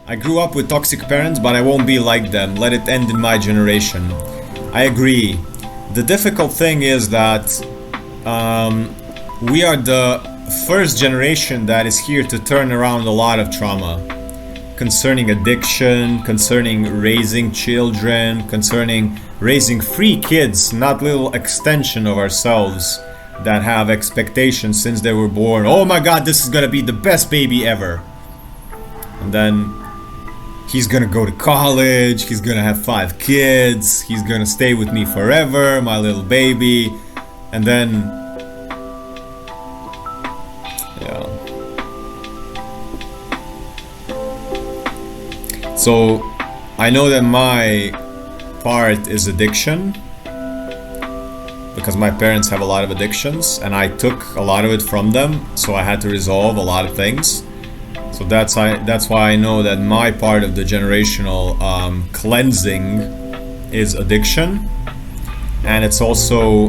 I grew up with toxic parents, but I won't be like them. Let it end in my generation. I agree. The difficult thing is that we are the first generation that is here to turn around a lot of trauma concerning addiction, concerning raising children, concerning raising free kids, not little extension of ourselves that have expectations since they were born. Oh my god, this is gonna be the best baby ever. And then he's gonna go to college, he's gonna have 5 kids, he's gonna stay with me forever, my little baby. And then, yeah. So I know that my part is addiction, because my parents have a lot of addictions and I took a lot of it from them, so I had to resolve a lot of things. So that's why I know that my part of the generational cleansing is addiction, and it's also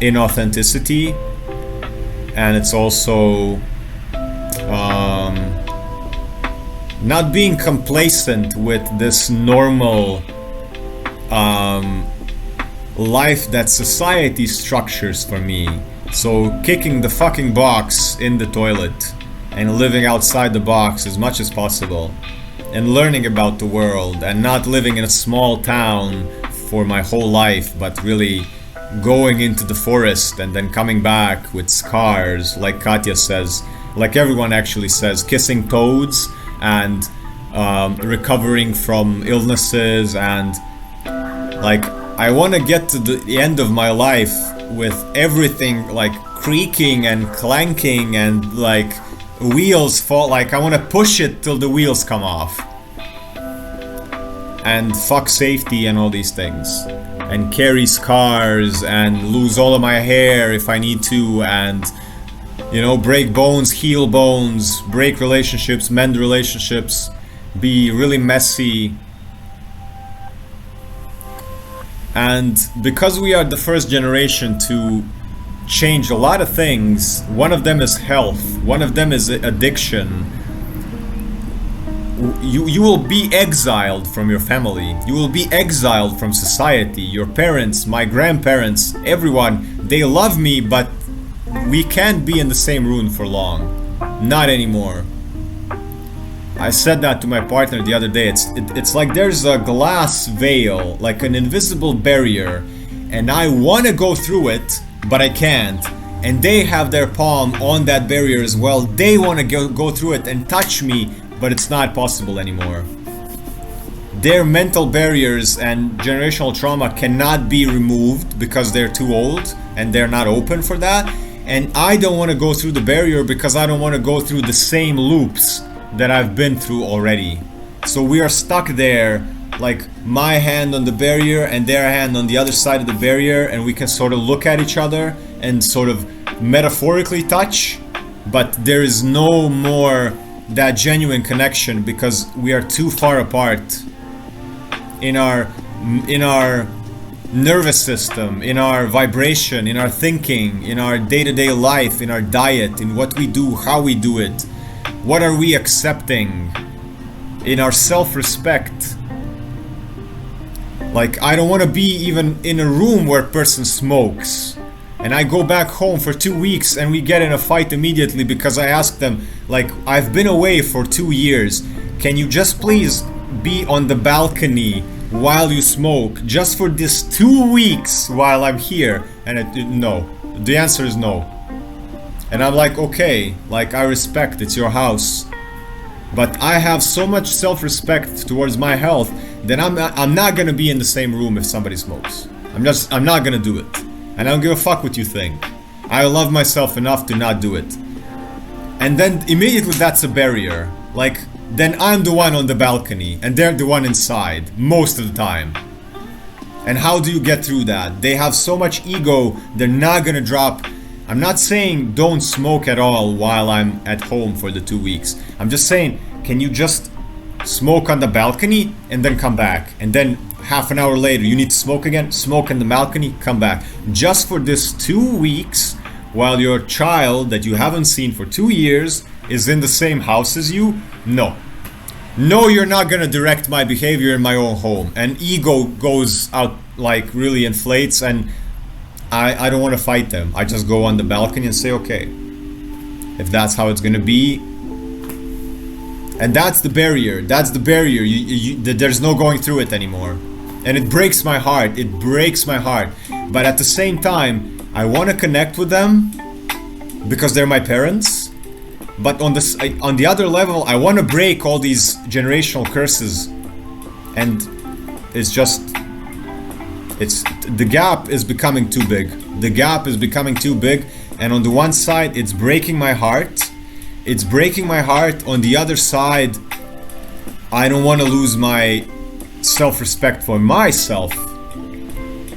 inauthenticity, and it's also not being complacent with this normal life that society structures for me. So kicking the fucking box in the toilet and living outside the box as much as possible, and learning about the world, and not living in a small town for my whole life, but really going into the forest and then coming back with scars, like Katya says, like everyone actually says, kissing toads and recovering from illnesses. And like, I want to get to the end of my life with everything like creaking and clanking and like wheels fall, like I want to push it till the wheels come off, and fuck safety and all these things, and carry scars and lose all of my hair if I need to, and you know, break bones, heal bones, break relationships, mend relationships, be really messy. And because we are the first generation to change a lot of things, one of them is health, one of them is addiction. You will be exiled from your family, you will be exiled from society. Your parents, my grandparents, everyone, they love me, but we can't be in the same room for long. Not anymore. I said that to my partner the other day. It's like there's a glass veil, like an invisible barrier, and I want to go through it, but I can't. And they have their palm on that barrier as well. They want to go through it and touch me, but it's not possible anymore. Their mental barriers and generational trauma cannot be removed because they're too old and they're not open for that. And I don't want to go through the barrier because I don't want to go through the same loops that I've been through already. So we are stuck there, like my hand on the barrier and their hand on the other side of the barrier, and we can sort of look at each other and sort of metaphorically touch, but there is no more that genuine connection because we are too far apart in our nervous system, in our vibration, in our thinking, in our day-to-day life, in our diet, in what we do, how we do it. What are we accepting? In our self-respect. Like, I don't want to be even in a room where a person smokes, and I go back home for 2 weeks and we get in a fight immediately because I ask them, like, I've been away for 2 years, can you just please be on the balcony while you smoke just for this 2 weeks while I'm here? And no, the answer is no. And I'm like, okay, like, I respect, it's your house, but I have so much self-respect towards my health that I'm not gonna be in the same room if somebody smokes. I'm not gonna do it. And I don't give a fuck what you think. I love myself enough to not do it. And then immediately that's a barrier. Like, then I'm the one on the balcony and they're the one inside most of the time. And how do you get through that? They have so much ego, they're not gonna drop. I'm not saying don't smoke at all while I'm at home for the 2 weeks. I'm just saying, can you just smoke on the balcony and then come back? And then half an hour later, you need to smoke again, smoke on the balcony, come back. Just for this 2 weeks, while your child that you haven't seen for 2 years is in the same house as you? No. no, you're not gonna direct my behavior in my own home. And ego goes out, like really inflates, and I don't want to fight them. I just go on the balcony and say, okay, if that's how it's gonna be. And that's the barrier. That's the barrier. There's no going through it anymore. And it breaks my heart. It breaks my heart. But at the same time, I want to connect with them because they're my parents. But on the other level, I want to break all these generational curses. And it's just, the gap is becoming too big. The gap is becoming too big. And on the one side, it's breaking my heart. It's breaking my heart. On the other side, I don't want to lose my self-respect for myself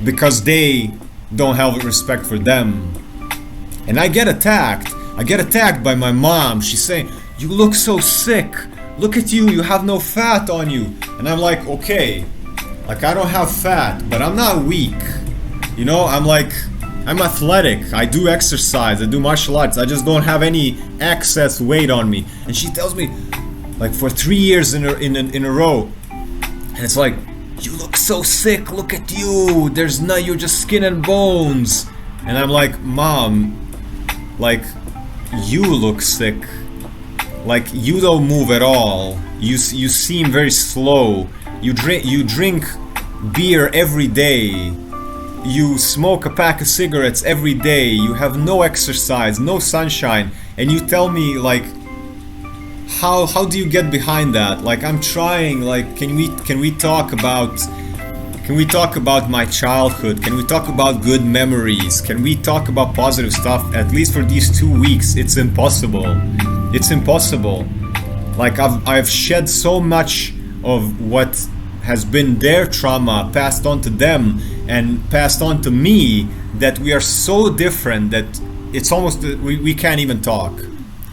because they don't have respect for them. And I get attacked. I get attacked by my mom. She's saying, you look so sick. Look at you. You have no fat on you. And I'm like, okay. Like, I don't have fat, but I'm not weak. You know, I'm athletic, I do exercise, I do martial arts, I just don't have any excess weight on me. And she tells me, like, for 3 years in a row, and it's like, you look so sick, look at you, you're just skin and bones. And I'm like, Mom, like, you look sick, like, you don't move at all, you seem very slow, you drink beer every day, you smoke a pack of cigarettes every day, you have no exercise, no sunshine, and you tell me, like, how do you get behind that? Like, I'm trying, like, can we talk about my childhood? Can we talk about good memories? Can we talk about positive stuff? At least for these 2 weeks, it's impossible. It's impossible. Like, I've shed so much of what has been their trauma passed on to them and passed on to me, that we are so different that it's almost, we can't even talk.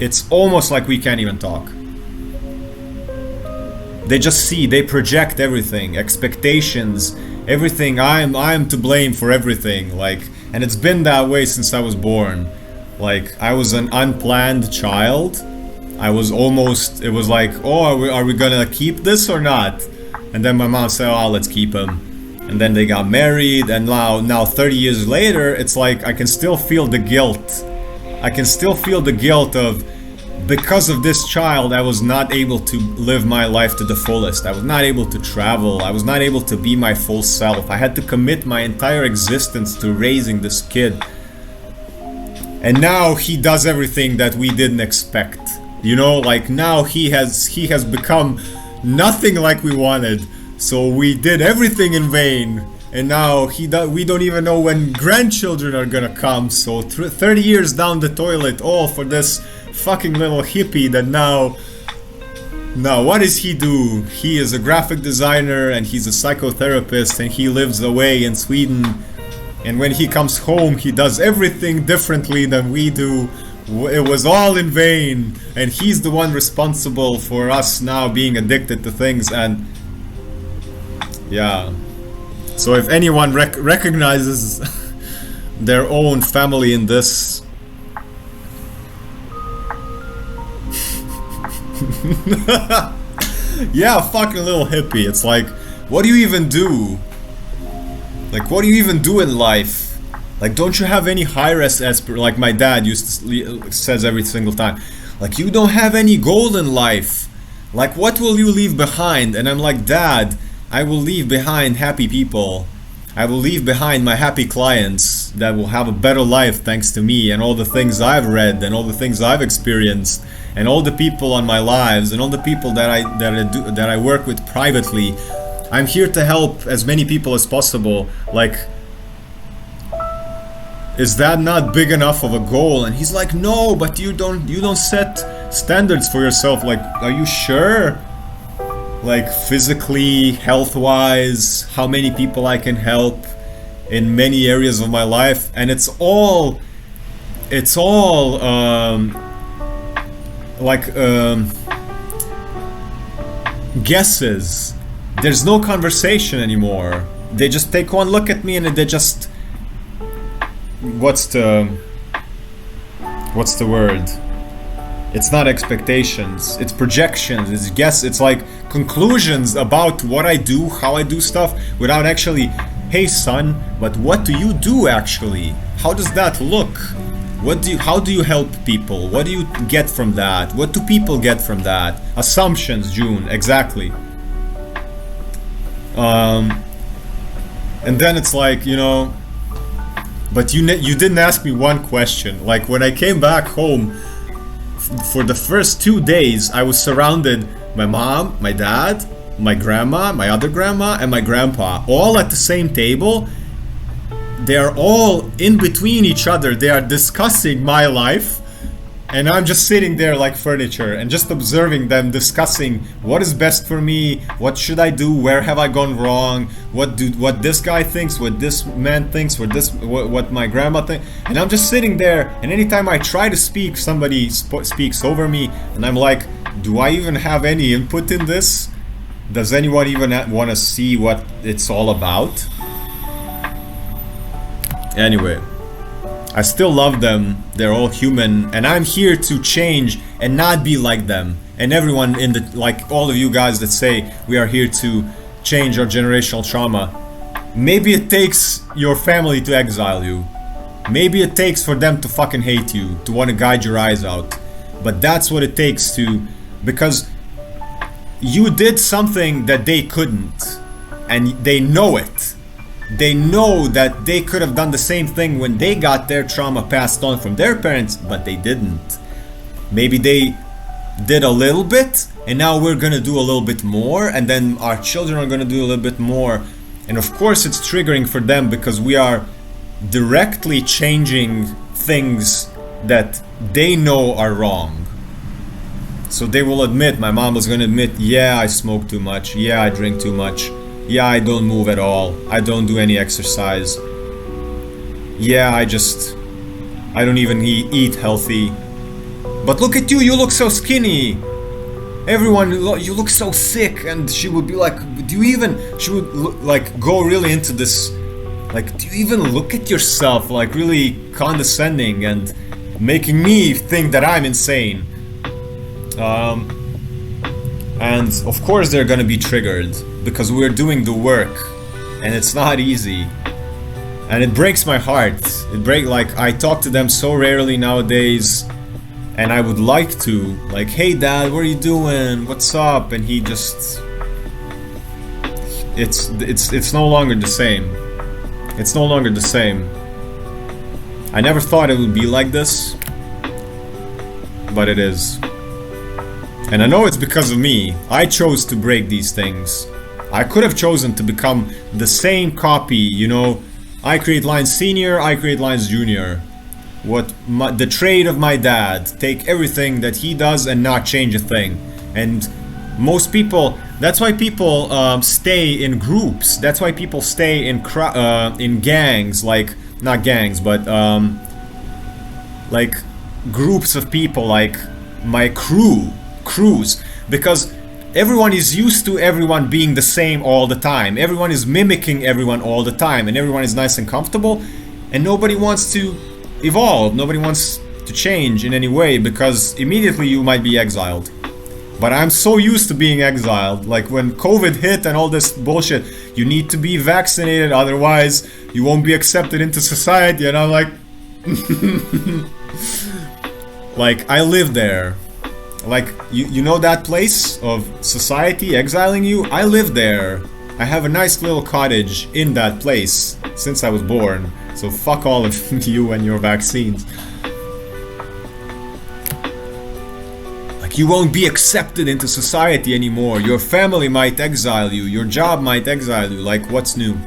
It's almost like we can't even talk. They just see, they project everything, expectations, everything. I'm to blame for everything, like, and it's been that way since I was born. Like, I was an unplanned child. I was almost, it was like, oh, are we gonna keep this or not? And then my mom said, oh, let's keep him. And then they got married, and now 30 years later, it's like I can still feel the guilt. I can still feel the guilt of, because of this child, I was not able to live my life to the fullest. I was not able to travel. I was not able to be my full self. I had to commit my entire existence to raising this kid. And now he does everything that we didn't expect. You know, like, now he has become nothing like we wanted. So we did everything in vain. And now we don't even know when grandchildren are gonna come. So 30 years down the toilet, all for this fucking little hippie that now what does he do? He is a graphic designer and he's a psychotherapist, and he lives away in Sweden. And when he comes home, he does everything differently than we do. It was all in vain, and he's the one responsible for us now being addicted to things. And yeah, so if anyone recognizes their own family in this, yeah, fucking little hippie. It's like, what do you even do? Like, what do you even do in life? Like, don't you have any higher like my dad says every single time, like, you don't have any goal in life. Like, what will you leave behind? And I'm like, Dad, I will leave behind happy people. I will leave behind my happy clients that will have a better life thanks to me and all the things I've read and all the things I've experienced and all the people on my lives and all the people that I work with privately. I'm here to help as many people as possible. Like, is that not big enough of a goal? And he's like, no, but you don't set standards for yourself. Like, are you sure? Like, physically, health-wise, how many people I can help in many areas of my life. And it's all guesses. There's no conversation anymore. They just take one look at me and they just, what's the word? It's not expectations, it's projections, it's guess, it's like conclusions about what I do, how I do stuff, without actually, hey son, but what do you do actually? How does that look? How do you help people? What do you get from that? What do people get from that? Assumptions, June, exactly. And then it's like, but you didn't ask me one question. Like when I came back home, for the first 2 days, I was surrounded by my mom, my dad, my grandma, my other grandma, and my grandpa, all at the same table. They're all in between each other. They are discussing my life, and I'm just sitting there like furniture and just observing them discussing what is best for me, what should I do, where have I gone wrong, what this guy thinks, what this man thinks, what my grandma thinks, and I'm just sitting there. And anytime I try to speak, somebody speaks over me, and I'm like, do I even have any input in this? Does anyone even want to see what it's all about? Anyway, I still love them, they're all human, and I'm here to change and not be like them. And everyone like all of you guys that say we are here to change our generational trauma, maybe it takes your family to exile you. Maybe it takes for them to fucking hate you, to want to guide your eyes out. But that's what it takes because you did something that they couldn't, and they know it. They know that they could have done the same thing when they got their trauma passed on from their parents, but they didn't. Maybe they did a little bit, and now we're gonna do a little bit more, and then our children are gonna do a little bit more. And of course it's triggering for them because we are directly changing things that they know are wrong. So they will admit, my mom was gonna admit, yeah, I smoke too much, yeah, I drink too much, yeah, I don't move at all, I don't do any exercise, yeah, I don't even eat healthy. But look at you, you look so skinny. Everyone, you look so sick. And she would be like, she would like go really into this, like, do you even look at yourself? Like really condescending and making me think that I'm insane. And of course they're gonna be triggered because we're doing the work and it's not easy. And it breaks my heart. Like, I talk to them so rarely nowadays. And I would like to, like, hey dad, what are you doing? What's up? And he just, it's no longer the same. It's no longer the same. I never thought it would be like this, but it is. And I know it's because of me. I chose to break these things. I could have chosen to become the same copy, I create lines senior, I create lines junior. The trade of my dad, take everything that he does and not change a thing. And most people, that's why people stay in groups. That's why people stay in gangs, like, not gangs, but like groups of people, like my crews, because everyone is used to everyone being the same all the time. Everyone is mimicking everyone all the time, and everyone is nice and comfortable, and nobody wants to evolve, nobody wants to change in any way, because immediately you might be exiled. But I'm so used to being exiled. Like when COVID hit and all this bullshit, you need to be vaccinated, otherwise you won't be accepted into society, and I'm like like, I live there. Like, you know that place of society exiling you? I live there. I have a nice little cottage in that place since I was born. So fuck all of you and your vaccines. Like, you won't be accepted into society anymore. Your family might exile you. Your job might exile you. Like, what's new?